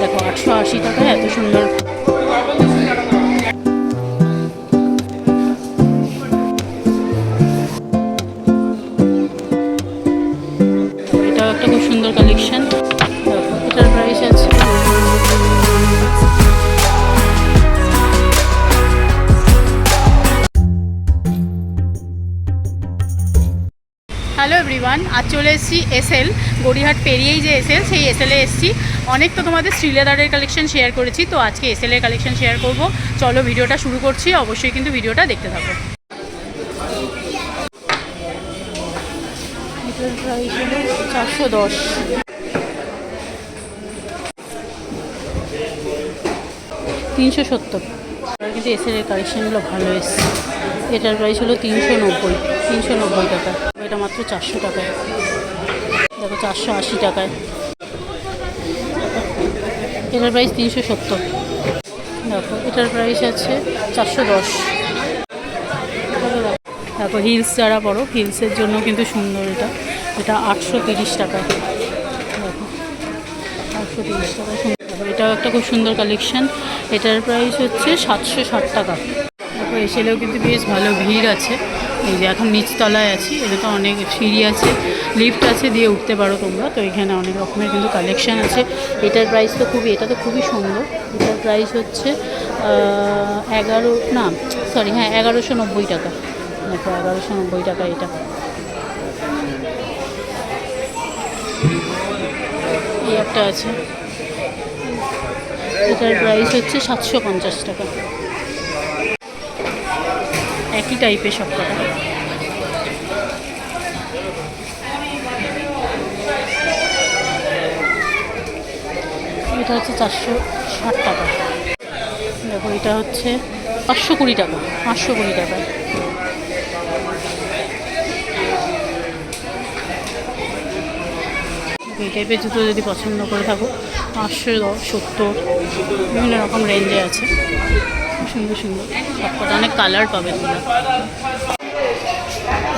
দেখো 880 টাকায় এত সুন্দর। এটাও একটা খুব সুন্দর কালেকশন। এটার প্রাইস আছে হ্যালো এভরিওয়ান, আজ চলে এসেছি এসএল, গড়িয়াহাট পেরিয়েই যে এসএল, সেই এসএলে এসেছি। অনেক তো তোমাদের শ্রীলেদারের কালেকশন শেয়ার করেছি, তো আজকে এসএলের কালেকশন শেয়ার করব। চলো ভিডিওটা শুরু করছি, অবশ্যই কিন্তু ভিডিওটা দেখতে থাকো। এটার প্রাইস হলো 410, $370। কিন্তু এসএলের কালেকশনগুলো ভালো এসছে। এটার প্রাইস হলো 390 টাকা। এটা মাত্র 400 টাকায়, দেখো 480 টাকায়। এটার প্রাইস 370। দেখো এটার প্রাইস আছে 410। দেখো হিলস যারা পরো, হিলসের জন্য কিন্তু সুন্দর। এটা 830 টাকায়। দেখো 830 টাকা সুন্দর। এটাও একটা খুব সুন্দর কালেকশন। এটার প্রাইস হচ্ছে 760 টাকা। দেখো এসেলেও কিন্তু বেশ ভালো ভিড় আছে। এই যে এখন নিচতলায় আছি, এটা তো অনেক সিঁড়ি আছে, লিফট আছে, দিয়ে উঠতে পারো তোমরা। তো এখানে অনেক রকমের কিন্তু কালেকশান আছে। এটা তো খুবই সুন্দর। এটার প্রাইস হচ্ছে 1190 টাকা। দেখো 1190 টাকা এটা। এই একটা আছে, এটার প্রাইস হচ্ছে 750 টাকা। একই টাইপের সব কটা। এটা হচ্ছে 460 টাকা। দেখো এটা হচ্ছে 520 টাকা। 520 টাকা। এই টাইপের জুতো যদি পছন্দ করে থাকো, 570, বিভিন্ন রকম রেঞ্জে আছে। সুন্দর সুন্দর সব কটা, অনেক কালার পাবে তোমরা।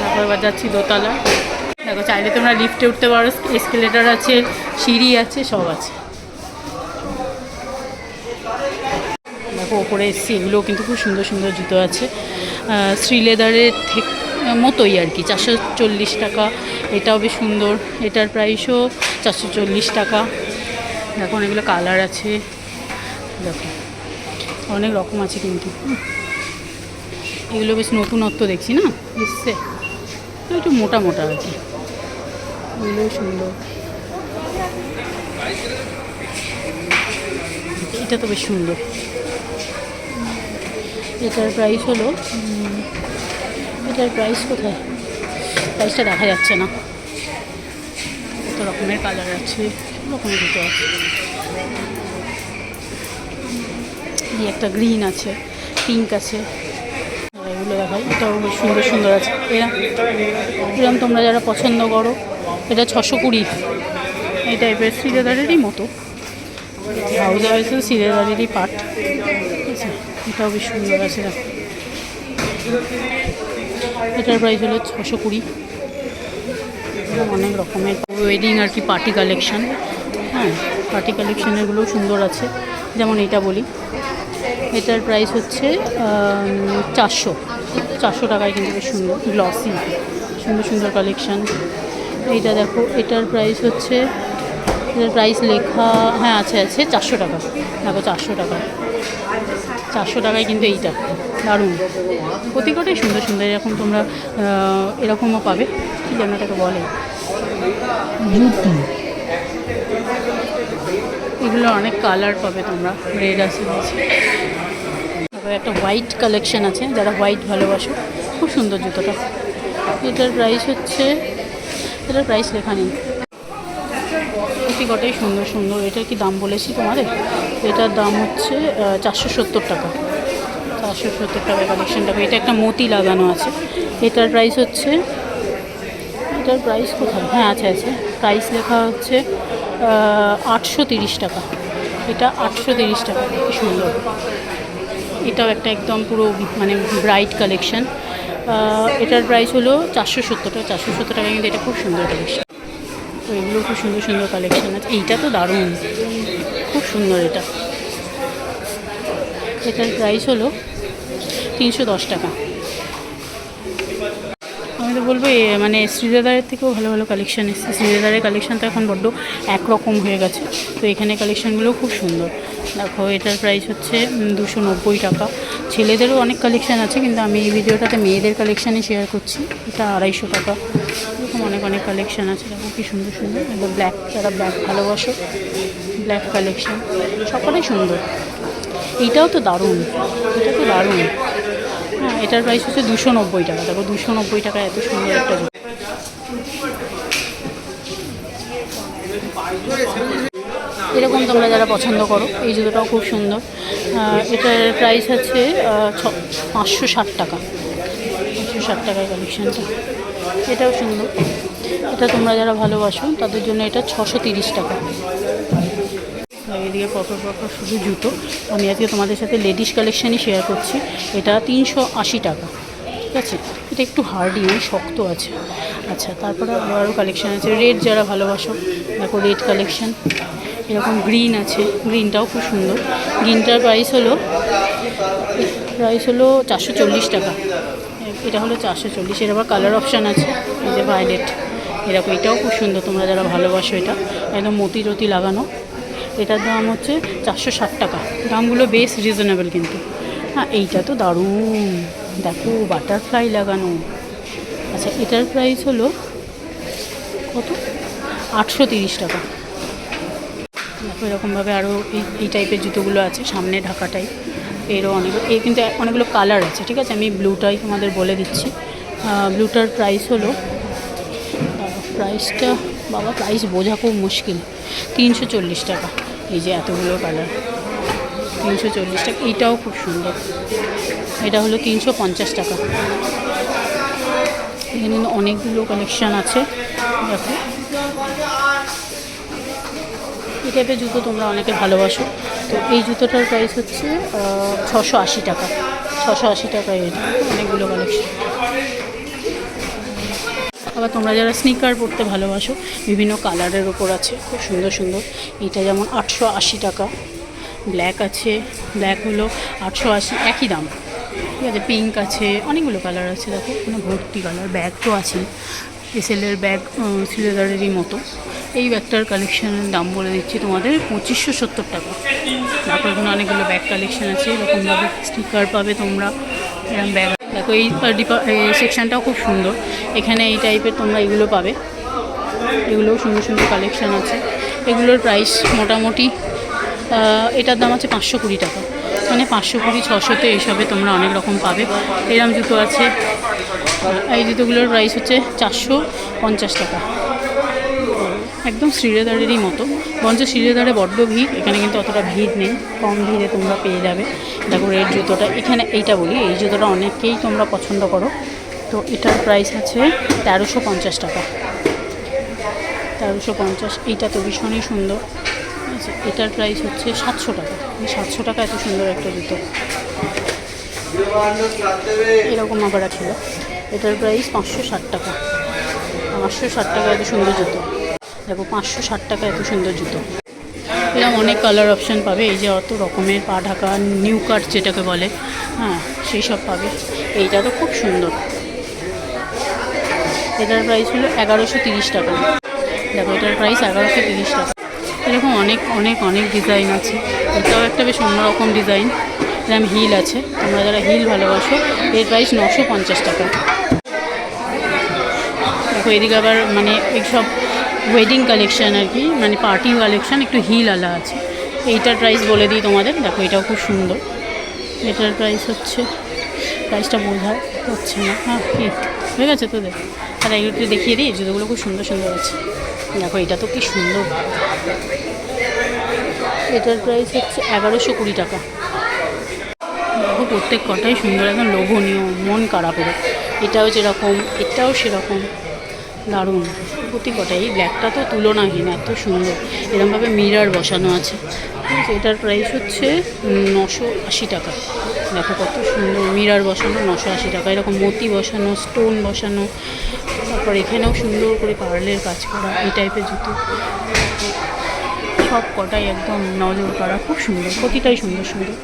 তারপর এবার যাচ্ছি দোতলা। দেখো চাইলে তোমরা লিফটে উঠতে পারো, এসকেলেটার আছে, সিঁড়ি আছে, সব আছে। দেখো ওপরে এসছি, এগুলোও কিন্তু খুব সুন্দর সুন্দর জুতো আছে, শ্রীলেদারের মতোই আর কি। 440 টাকা। এটাও বেশ সুন্দর। এটার প্রাইসও 440 টাকা। দেখো অনেকগুলো কালার আছে, দেখো অনেক রকম আছে কিন্তু। এগুলো বেশ নতুনত্ব দেখছি না এসছে, তো একটু মোটা মোটা আর কি। এগুলোও সুন্দর। এটা তো বেশ সুন্দর। এটার প্রাইস হলো, এটার প্রাইস কোথায়, প্রাইসটা দেখা যাচ্ছে না। কত রকমের কালার আছে, সব রকমের জুতো আছে। এই একটা গ্রিন আছে, পিঙ্ক আছে, এগুলো দেখাই। এটাও বেশ সুন্দর সুন্দর আছে। এরকম তোমরা যারা পছন্দ করো, এটা 620। এই টাইপের শ্রীলেদারেরই মতো, হাউস হয়েছে শ্রীলেদারেরই পার্ট। ঠিক আছে, এটাও বেশ সুন্দর আছে। এটার প্রাইস হলো 620। অনেক রকমের ওয়েডিং আর কি, পার্টি কালেকশান। হ্যাঁ, পার্টি কালেকশানেরগুলোও সুন্দর আছে। যেমন এটা বলি, এটার প্রাইস হচ্ছে 400 টাকায়, কিন্তু বেশ সুন্দর গ্লসি, সুন্দর সুন্দর কালেকশান। এইটা দেখো, এটার প্রাইস হচ্ছে, এটার প্রাইস লেখা, হ্যাঁ আছে 400 টাকা। দেখো 400 টাকা, 400 টাকায় কিন্তু এইটা দারুণ। প্রতিকটাই সুন্দর সুন্দর। এরকম তোমরা এরকমও পাবে, কি যেন এটাকে বলে, জুতি। এগুলো অনেক কালার পাবে তোমরা, রেড আছে। তারপরে একটা হোয়াইট কালেকশান আছে, যারা হোয়াইট ভালোবাসো, খুব সুন্দর জুতোটা। এটার প্রাইস হচ্ছে, এটার প্রাইস লেখা নেই। প্রতিকটাই সুন্দর সুন্দর। এটার কি দাম বলেছি তোমাদের? এটার দাম হচ্ছে 470 টাকা। 470 টাকা কালেকশানটা। এটা একটা মতি লাগানো আছে। এটার প্রাইস হচ্ছে, এটার প্রাইস কোথায়, হ্যাঁ আছে, প্রাইস লেখা হচ্ছে 830 টাকা। এটা 830 টাকা। খুব সুন্দর। এটাও একটা একদম পুরো মানে ব্রাইট কালেকশান। এটার প্রাইস হলো 470 টাকা। 470 টাকা, কিন্তু এটা খুব সুন্দর কালেকশান। তো এগুলো খুব সুন্দর সুন্দর কালেকশান আছে। এইটা তো দারুণ, খুব খুব সুন্দর এটা। এটার প্রাইস হলো 310 টাকা। আমি তো বলবো মানে শ্রীলেদারের থেকেও ভালো ভালো কালেকশান এসেছে। শ্রীলেদারের কালেকশান তো এখন বড্ড একরকম হয়ে গেছে, তো এখানে কালেকশানগুলোও খুব সুন্দর। দেখো এটার প্রাইস হচ্ছে 290 টাকা। ছেলেদেরও অনেক কালেকশান আছে, কিন্তু আমি এই ভিডিওটাতে মেয়েদের কালেকশানই শেয়ার করছি। এটা 250 টাকা। এরকম অনেক অনেক কালেকশান আছে। দেখো কি সুন্দর সুন্দর। এবার ব্ল্যাক, যারা ব্ল্যাক ভালোবাসো, ব্ল্যাক কালেকশান সবটাই সুন্দর। এইটাও তো দারুণ, এটা তো দারুণ। হ্যাঁ, এটার প্রাইস হচ্ছে 290 টাকা। দেখো 290 টাকা এত সুন্দর একটা জুতো। এরকম তোমরা যারা পছন্দ করো, এই জুতোটাও খুব সুন্দর। এটার প্রাইস আছে 560 টাকা। 560 টাকার কালেকশানটা, এটাও সুন্দর। এটা তোমরা যারা ভালোবাসো তাদের জন্য এটা 630 টাকা। এদিকে পরপর পরপর শুধু জুতো। আমি আজকে তোমাদের সাথে লেডিস কালেকশানই শেয়ার করছি। এটা 380 টাকা। ঠিক আছে, এটা একটু হার্ডি, শক্ত আছে। আচ্ছা, তারপরে আরও কালেকশান আছে। রেড যারা ভালোবাসো, দেখো রেড কালেকশান। এরকম গ্রিন আছে, গ্রিনটাও খুব সুন্দর। গ্রিনটার প্রাইস হলো 440 টাকা। এটা হলো 440। এর আবার কালার অপশান আছে, এই যে ভায়োলেট। এরকম এটাও খুব সুন্দর, তোমরা যারা ভালোবাসো। এটা একদম মতি রতি লাগানো। এটার দাম হচ্ছে 460 টাকা। দামগুলো বেশ রিজনেবল কিন্তু। হ্যাঁ, এইটা তো দারুণ, দেখো বাটারফ্লাই লাগানো। আচ্ছা, এটার প্রাইস হলো কত? 830 টাকা। দেখো এরকমভাবে আরও এই টাইপের জুতোগুলো আছে, সামনে ঢাকাটাই। এরও কিন্তু অনেকগুলো কালার আছে। ঠিক আছে, আমি ব্লুটাই তোমাদের বলে দিচ্ছি। ব্লুটার প্রাইস হলো, প্রাইস বোঝা খুব মুশকিল, 340 টাকা। এই যে এতগুলো কালার, 340 টাকা। এইটাও খুব সুন্দর, এটা হলো 350 টাকা। এখানে অনেকগুলো কালেকশান আছে। দেখো এই টাইপের জুতো তোমরা অনেকে ভালোবাসো, তো এই জুতোটার প্রাইস হচ্ছে 680 টাকা। 680 টাকা। এটা অনেকগুলো কালেকশান। আবার তোমরা যারা স্নিকার পরতে ভালোবাসো, বিভিন্ন কালারের ওপর আছে, খুব সুন্দর সুন্দর। এটা যেমন 880 টাকা। ব্ল্যাক আছে, ব্ল্যাক হলো 880, একই দাম। ঠিক আছে, পিঙ্ক আছে, অনেকগুলো কালার আছে। দেখো কোনো ভর্তি কালার। ব্যাগ তো আছে, এসএলের ব্যাগ, শ্রীলেদারেরই মতো। এই ব্যাগটার কালেকশানের দাম বলে দিচ্ছি তোমাদের 2570 টাকা। তারপর এখানে অনেকগুলো ব্যাগ কালেকশান আছে। এরকমভাবে স্টিকার পাবে তোমরা, এরকম ব্যাগ। দেখো এই সেকশানটাও খুব সুন্দর। এখানে এই টাইপের তোমরা এগুলো পাবে, এগুলোও সুন্দর সুন্দর কালেকশান আছে। এগুলোর প্রাইস মোটামুটি, এটার দাম আছে 520 টাকা। মানে 520, 600-তে এইসবে তোমরা অনেক রকম পাবে। এরম জুতো আছে। এই জুতোগুলোর প্রাইস হচ্ছে 450 টাকা। একদম শ্রীলেদারেরই মতো, বরঞ্চ শ্রীলেদারে বড্ড ভিড়, এখানে কিন্তু অতটা ভিড় নেই, কম ভিড়ে তোমরা পেয়ে যাবে। দেখো রেড জুতোটা, এখানে এইটা বলি, এই জুতোটা অনেকেই তোমরা পছন্দ করো। তো এটার প্রাইস আছে 1350 টাকা। 1350। এইটা তো ভীষণই সুন্দর। আচ্ছা, এটার প্রাইস হচ্ছে 700 টাকা। 700 টাকা এত সুন্দর একটা জুতো। এরকম আবার ছিল, এটার প্রাইস 560 টাকা। 560 টাকা এত সুন্দর জুতো। দেখো 560 টাকা এত সুন্দর জুতো। এরকম অনেক কালার অপশান পাবে। এই যে অত রকমের পা ঢাকা নিউ কাট যেটাকে বলে, হ্যাঁ সেই সব পাবে। এইটা তো খুব সুন্দর। এটার প্রাইস হলো 1130 টাকা। দেখো এটার প্রাইস 1130 টাকা। এরকম অনেক অনেক অনেক ডিজাইন আছে। এটাও একটা বেশ অন্যরকম ডিজাইন। এরকম হিল আছে, তোমরা যারা হিল ভালোবাসো, এর প্রাইস 950 টাকা। দেখো এদিকে আবার মানে এইসব ওয়েডিং কালেকশান আর কি, মানে পার্টি কালেকশান, একটু হিল আলা আছে। এইটার প্রাইস বলে দিই তোমাদের। দেখো এটাও খুব সুন্দর। এটার প্রাইস হচ্ছে, প্রাইসটা বোঝা হচ্ছে না। হ্যাঁ, কি হয়ে গেছে তোদের? আর এইগুলো দেখিয়ে দিই, জুতোগুলো খুব সুন্দর সুন্দর আছে। দেখো এটা তো কি সুন্দর। এটার প্রাইস হচ্ছে 1120 টাকা। দেখো প্রত্যেক কটাই সুন্দর, একদম লোভনীয়, মন কাড়া করে। এটাও যেরকম, এটাও সেরকম, দারুণ প্রতি কটাই। এই ব্ল্যাকটা তো তুলনাহীন, এত সুন্দর। এরকমভাবে মিরার বসানো আছে। ঠিক আছে, এটার প্রাইস হচ্ছে 980 টাকা। দেখো কত সুন্দর মিরার বসানো, 980 টাকা। এরকম মতি বসানো, স্টোন বসানো, তারপর এখানেও সুন্দর করে পার্লের কাজ করা, এই টাইপের জুতো সব কটাই একদম নজর করা, খুব সুন্দর, প্রতিটাই সুন্দর সুন্দর।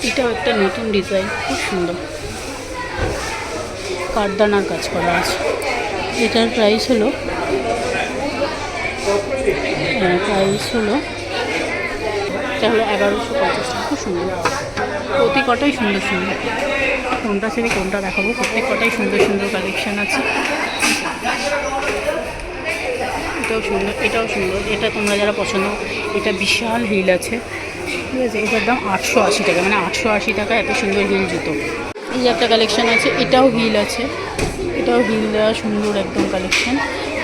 এটাও একটা নতুন ডিজাইন, খুব সুন্দর, কাঠদানার কাজ করা আছে। এটার প্রাইস হলো এটা হলো 1150 টাকা। খুব সুন্দর, প্রতি কটাই সুন্দর সুন্দর। কোনটা ছেড়ে কোনটা দেখাবো, প্রত্যেক কটাই সুন্দর সুন্দর কালেকশান আছে। এটাও সুন্দর, এটাও সুন্দর, এটা তোমরা যারা পছন্দ। এটা বিশাল হিল আছে, ঠিক আছে। এটার দাম 880 টাকা, মানে 880 টাকা এত সুন্দর হিল জুতো। এই একটা কালেকশান আছে, এটাও হিল আছে, এটাও হিল দেওয়া সুন্দর একদম কালেকশান।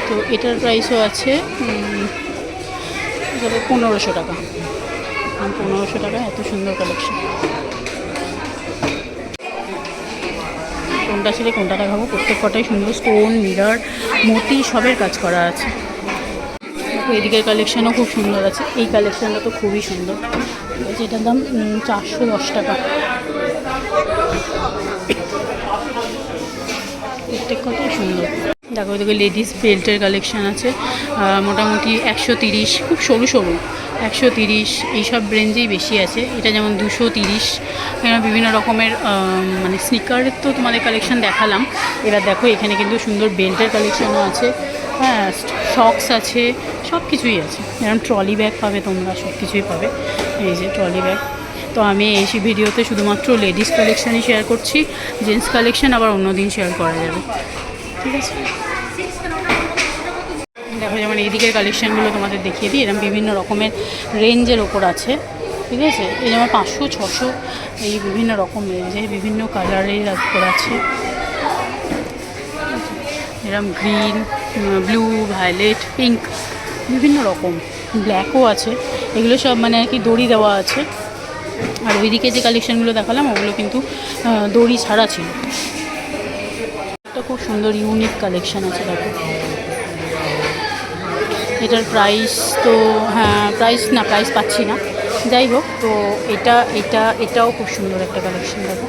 তো এটার প্রাইসও আছে 1500 টাকা। 1500 টাকা এত সুন্দর কালেকশান। কোনটা ছেড়ে কোনটা দেখাবো, প্রত্যেক কটাই সুন্দর, স্টোন, মিরর, মতি সবের কাজ করা আছে। এদিকের কালেকশানও খুব সুন্দর আছে। এই কালেকশানটা তো খুবই সুন্দর, যেটার দাম 410 টাকা। প্রত্যেক কটাই সুন্দর। দেখো এদিকে লেডিস বেল্টের কালেকশান আছে, মোটামুটি 130, খুব সরু সরু, 130 এইসব রেঞ্জেই বেশি আছে। এটা যেমন 230। এখানে বিভিন্ন রকমের মানে স্নিকারের তো তোমাদের কালেকশান দেখালাম। এবার দেখো এখানে কিন্তু সুন্দর বেল্টের কালেকশানও আছে, হ্যাঁ, সক্স আছে, সব কিছুই আছে। যেরকম ট্রলি ব্যাগ পাবে তোমরা, সব কিছুই পাবে। এই যে ট্রলি ব্যাগ। তো আমি এই ভিডিওতে শুধুমাত্র লেডিস কালেকশানই শেয়ার করছি, জেন্টস কালেকশান আবার অন্য দিন শেয়ার করা যাবে, ঠিক আছে। দেখো যেমন এইদিকের কালেকশানগুলো তোমাদের দেখিয়ে দিই, এরকম বিভিন্ন রকমের রেঞ্জের ওপর আছে, ঠিক আছে। এই যেমন 500, 600, এই বিভিন্ন রকম রেঞ্জে বিভিন্ন কালারের ওপর আছে। এরকম গ্রিন, ব্লু, ভায়োলেট, পিঙ্ক, বিভিন্ন রকম, ব্ল্যাকও আছে। এগুলো সব মানে আর কি দড়ি দেওয়া আছে। আর ওইদিকে যে কালেকশানগুলো দেখালাম ওগুলো কিন্তু দড়ি ছাড়া ছিল। একটা খুব সুন্দর ইউনিক কালেকশান আছে, দেখো। এটার প্রাইস তো প্রাইস পাচ্ছি না, যাই হোক। তো এটাও খুব সুন্দর একটা কালেকশান, দেখো।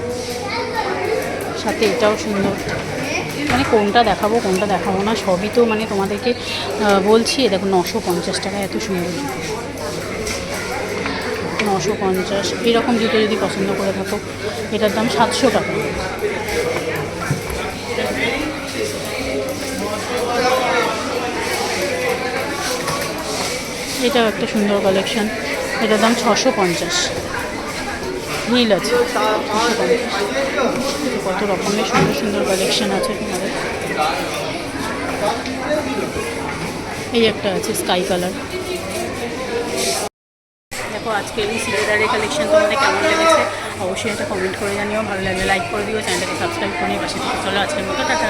সাথে এটাও সুন্দর, মানে কোনটা দেখাবো কোনটা দেখাবো না সবই তো মানে তোমাদেরকে বলছি। দেখো 950 টাকা এত সুন্দর জুতো, 950। এরকম জুতো যদি পছন্দ করে থাকো, এটার দাম 700 টাকা। এটাও একটা সুন্দর কালেকশান, এটার দাম 650। হিল আছে 650। কত রকমের সুন্দর সুন্দর কালেকশান আছে তোমাদের। এই একটা আছে স্কাই কালার। দেখো আজকে এই সিলেদারের কালেকশান তোমাদের কেমন লেগেছে অবশ্যই একটা কমেন্ট করে জানিও। ভালো লাগলে লাইক করে দিও, চ্যানেলটাকে সাবস্ক্রাইব করে নিয়ে পাশে থেকে। চলো আজকের মতো টাটা।